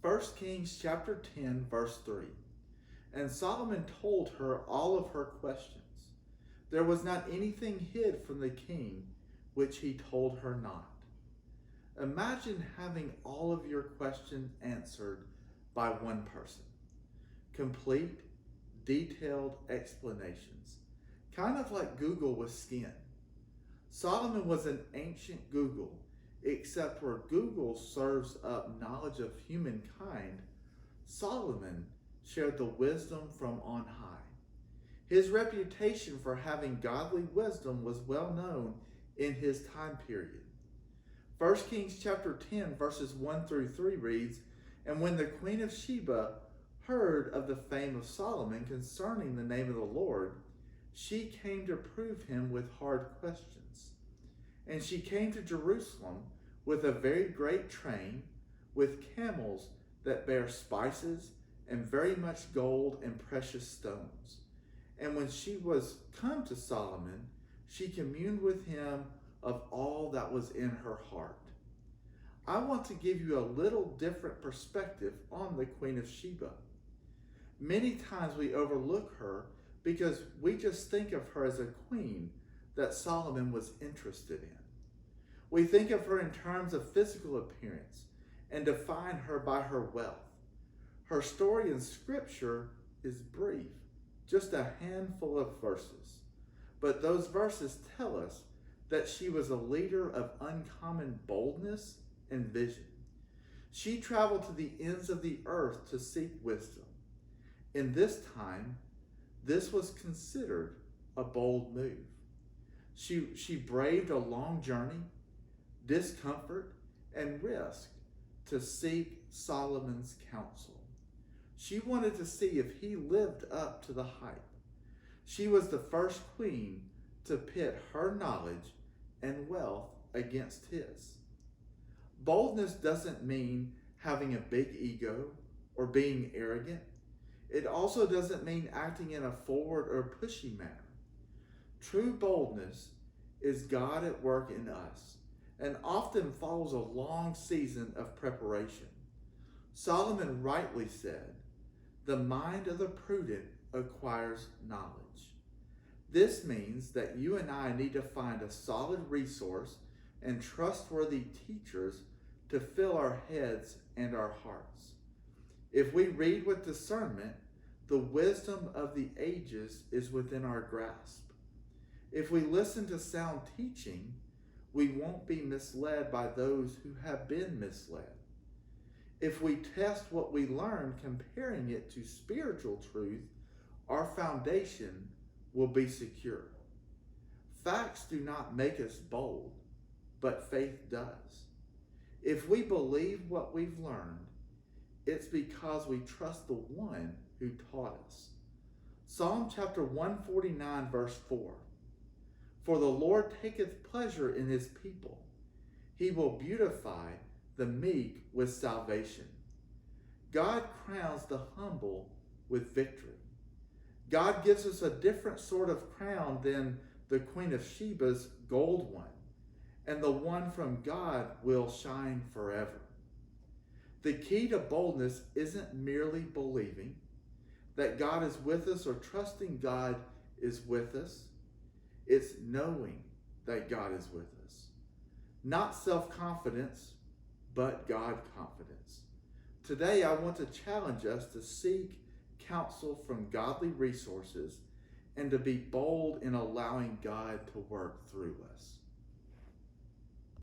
1 Kings chapter 10, verse 3. And Solomon told her all of her questions. There was not anything hid from the king which he told her not. Imagine having all of your questions answered by one person. Complete, detailed explanations. Kind of like Google with skin. Solomon was an ancient Google, except where Google serves up knowledge of humankind, Solomon shared the wisdom from on high. His reputation for having godly wisdom was well known in his time period. 1 Kings chapter 10 verses 1 through 3 reads, And when the queen of Sheba heard of the fame of Solomon concerning the name of the Lord, she came to prove him with hard questions. And she came to Jerusalem with a very great train, with camels that bear spices, and very much gold and precious stones. And when she was come to Solomon, she communed with him of all that was in her heart. I want to give you a little different perspective on the Queen of Sheba. Many times we overlook her because we just think of her as a queen that Solomon was interested in. We think of her in terms of physical appearance and define her by her wealth. Her story in Scripture is brief, just a handful of verses. But those verses tell us that she was a leader of uncommon boldness and vision. She traveled to the ends of the earth to seek wisdom. In this time, this was considered a bold move. She braved a long journey, discomfort, and risk to seek Solomon's counsel. She wanted to see if he lived up to the hype. She was the first queen to pit her knowledge and wealth against his. Boldness doesn't mean having a big ego or being arrogant. It also doesn't mean acting in a forward or pushy manner. True boldness is God at work in us and often follows a long season of preparation. Solomon rightly said, "The mind of the prudent acquires knowledge." This means that you and I need to find a solid resource and trustworthy teachers to fill our heads and our hearts. If we read with discernment, the wisdom of the ages is within our grasp. If we listen to sound teaching, we won't be misled by those who have been misled. If we test what we learn comparing it to spiritual truth, our foundation will be secure. Facts do not make us bold, but faith does. If we believe what we've learned, it's because we trust the one who taught us. Psalm chapter 149 verse 4. For the Lord taketh pleasure in his people. He will beautify the meek with salvation. God crowns the humble with victory. God gives us a different sort of crown than the Queen of Sheba's gold one, and the one from God will shine forever. The key to boldness isn't merely believing that God is with us or trusting God is with us. It's knowing that God is with us. Not self-confidence, but God confidence. Today, I want to challenge us to seek counsel from godly resources and to be bold in allowing God to work through us.